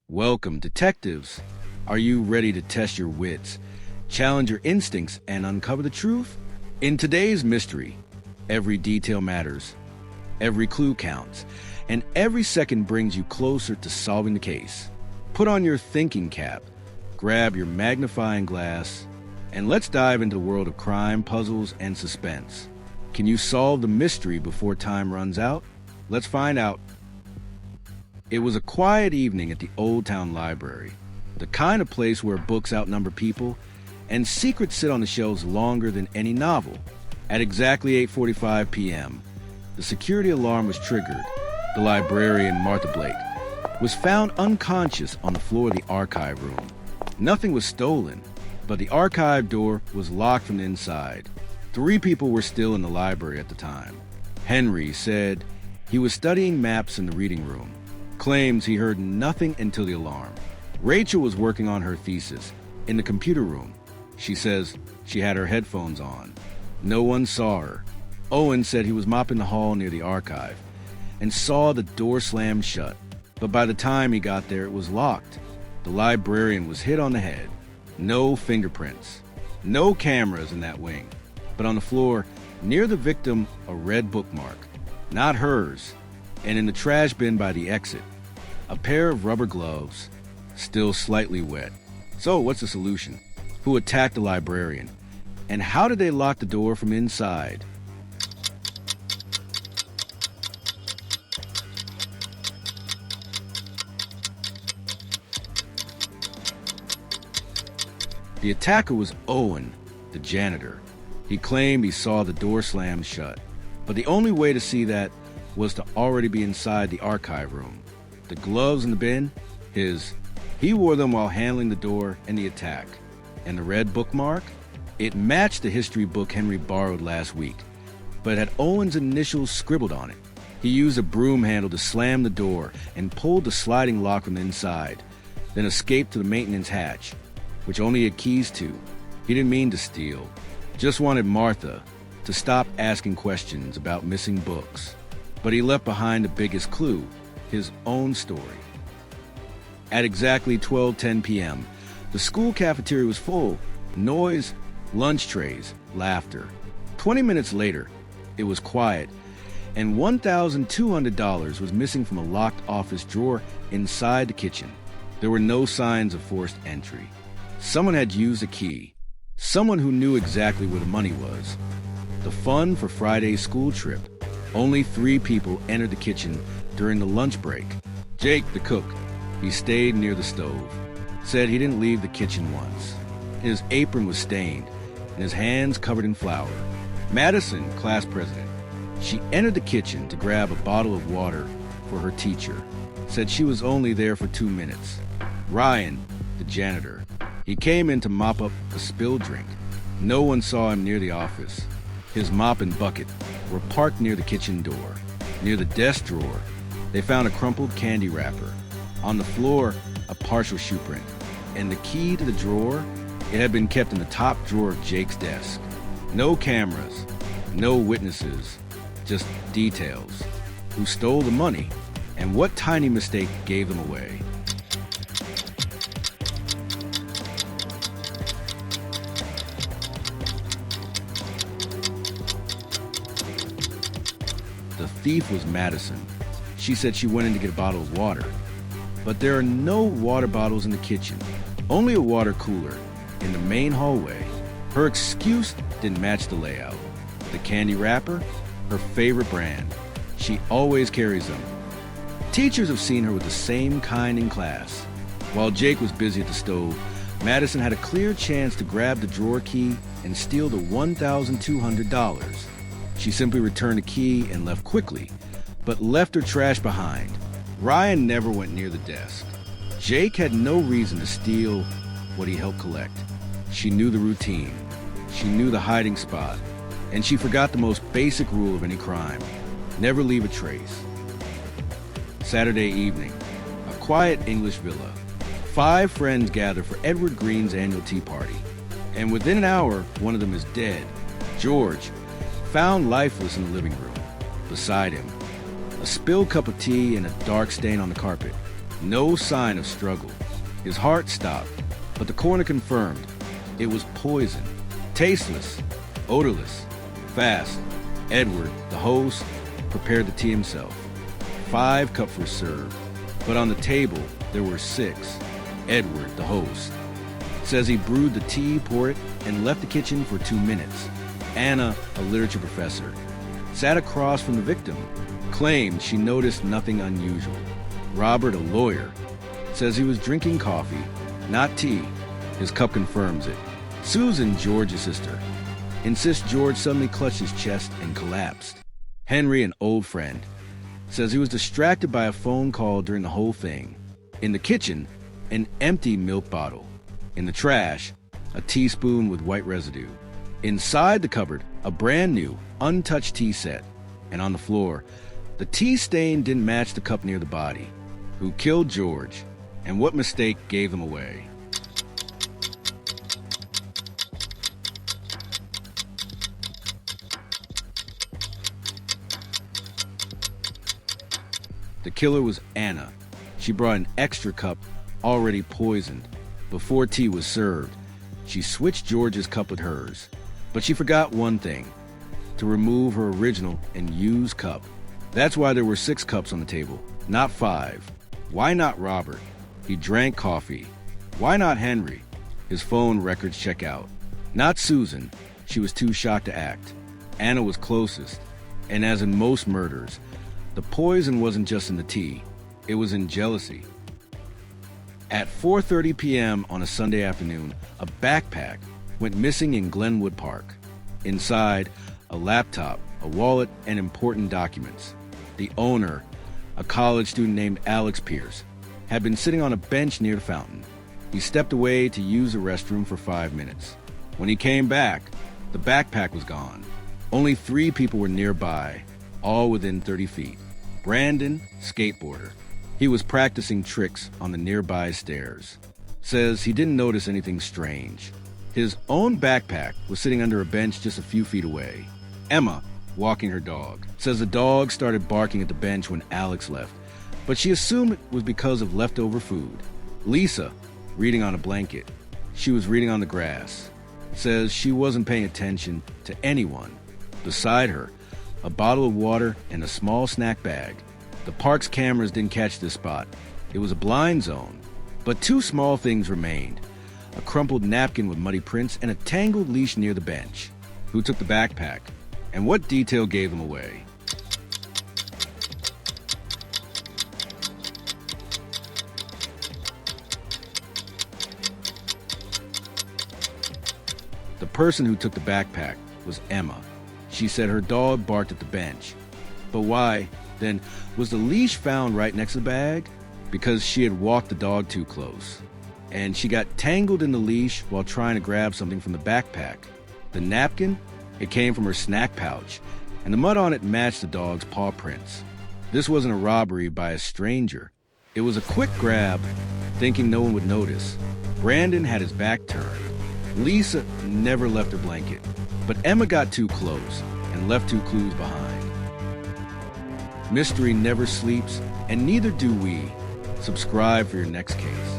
Welcome, detectives. Are you ready to test your wits, challenge your instincts, and uncover the truth? In today's mystery, every detail matters, every clue counts, and every second brings you closer to solving the case. Put on your thinking cap, grab your magnifying glass, and let's dive into the world of crime, puzzles, and suspense. Can you solve the mystery before time runs out? Let's find out. It was a quiet evening at the Old Town Library, the kind of place where books outnumber people and secrets sit on the shelves longer than any novel. At exactly 8:45 p.m., the security alarm was triggered. The librarian, Martha Blake, was found unconscious on the floor of the archive room. Nothing was stolen, but the archive door was locked from the inside. 3 people were still in the library at the time. Henry said he was studying maps in the reading room, claims he heard nothing until the alarm. Rachel was working on her thesis in the computer room. She says she had her headphones on. No one saw her. Owen said he was mopping the hall near the archive and saw the door slam shut. But by the time he got there, it was locked. The librarian was hit on the head. No fingerprints. No cameras in that wing. But on the floor, near the victim, a red bookmark. Not hers. And in the trash bin by the exit, a pair of rubber gloves, still slightly wet. So what's the solution? Who attacked the librarian? And how did they lock the door from inside? The attacker was Owen, the janitor. He claimed he saw the door slam shut, but the only way to see that was to already be inside the archive room. The gloves in the bin, his. He wore them while handling the door and the attack. And the red bookmark? It matched the history book Henry borrowed last week, but had Owen's initials scribbled on it. He used a broom handle to slam the door and pulled the sliding lock from the inside, then escaped to the maintenance hatch, which only had keys to. He didn't mean to steal, just wanted Martha to stop asking questions about missing books. But he left behind the biggest clue, his own story. At exactly 12:10 p.m., the school cafeteria was full. Noise, lunch trays, laughter. 20 minutes later, it was quiet, and $1,200 was missing from a locked office drawer inside the kitchen. There were no signs of forced entry. Someone had used a key. Someone who knew exactly where the money was. The fund for Friday's school trip. Only 3 people entered the kitchen during the lunch break. Jake, the cook, he stayed near the stove, said he didn't leave the kitchen once. His apron was stained and his hands covered in flour. Madison, class president, she entered the kitchen to grab a bottle of water for her teacher, said she was only there for 2 minutes. Ryan, the janitor, he came in to mop up a spilled drink. No one saw him near the office. His mop and bucket were parked near the kitchen door. Near the desk drawer, they found a crumpled candy wrapper. On the floor, a partial shoe print. And the key to the drawer, it had been kept in the top drawer of Jake's desk. No cameras, no witnesses, just details. Who stole the money, and what tiny mistake gave them away. The thief was Madison. She said she went in to get a bottle of water. But there are no water bottles in the kitchen, only a water cooler in the main hallway. Her excuse didn't match the layout. The candy wrapper, her favorite brand. She always carries them. Teachers have seen her with the same kind in class. While Jake was busy at the stove, Madison had a clear chance to grab the drawer key and steal the $1,200. She simply returned the key and left quickly, but left her trash behind. Ryan never went near the desk. Jake had no reason to steal what he helped collect. She knew the routine. She knew the hiding spot. And she forgot the most basic rule of any crime. Never leave a trace. Saturday evening, a quiet English villa. 5 friends gather for Edward Green's annual tea party. And within an hour, one of them is dead. George, found lifeless in the living room. Beside him, a spilled cup of tea and a dark stain on the carpet. No sign of struggle. His heart stopped, but the coroner confirmed it was poison. Tasteless, odorless, fast. Edward, the host, prepared the tea himself. 5 cups were served, but on the table there were 6. Edward, the host, says he brewed the tea, poured it, and left the kitchen for 2 minutes. Anna, a literature professor, sat across from the victim, claimed she noticed nothing unusual. Robert, a lawyer, says he was drinking coffee, not tea. His cup confirms it. Susan, George's sister, insists George suddenly clutched his chest and collapsed. Henry, an old friend, says he was distracted by a phone call during the whole thing. In the kitchen, an empty milk bottle. In the trash, a teaspoon with white residue. Inside the cupboard, a brand new, untouched tea set. And on the floor, the tea stain didn't match the cup near the body. Who killed George, and what mistake gave them away? The killer was Anna. She brought an extra cup, already poisoned. Before tea was served, she switched George's cup with hers. But she forgot one thing: to remove her original and used cup. That's why there were 6 cups on the table, not 5. Why not Robert? He drank coffee. Why not Henry? His phone records check out. Not Susan. She was too shocked to act. Anna was closest. And as in most murders, the poison wasn't just in the tea. It was in jealousy. At 4:30 p.m. on a Sunday afternoon, a backpack went missing in Glenwood Park. Inside, a laptop, a wallet, and important documents. The owner, a college student named Alex Pierce, had been sitting on a bench near the fountain. He stepped away to use the restroom for 5 minutes. When he came back, the backpack was gone. Only 3 people were nearby, all within 30 feet. Brandon, skateboarder. He was practicing tricks on the nearby stairs. Says he didn't notice anything strange. His own backpack was sitting under a bench just a few feet away. Emma, walking her dog, says the dog started barking at the bench when Alex left, but she assumed it was because of leftover food. Lisa, reading on a blanket. She was reading on the grass. Says she wasn't paying attention to anyone. Beside her, a bottle of water and a small snack bag. The park's cameras didn't catch this spot. It was a blind zone. But 2 small things remained: a crumpled napkin with muddy prints and a tangled leash near the bench. Who took the backpack? And what detail gave them away? The person who took the backpack was Emma. She said her dog barked at the bench. But why, then, was the leash found right next to the bag? Because she had walked the dog too close. And she got tangled in the leash while trying to grab something from the backpack. The napkin? It came from her snack pouch, and the mud on it matched the dog's paw prints. This wasn't a robbery by a stranger. It was a quick grab, thinking no one would notice. Brandon had his back turned. Lisa never left her blanket, but Emma got too close and left 2 clues behind. Mystery never sleeps, and neither do we. Subscribe for your next case.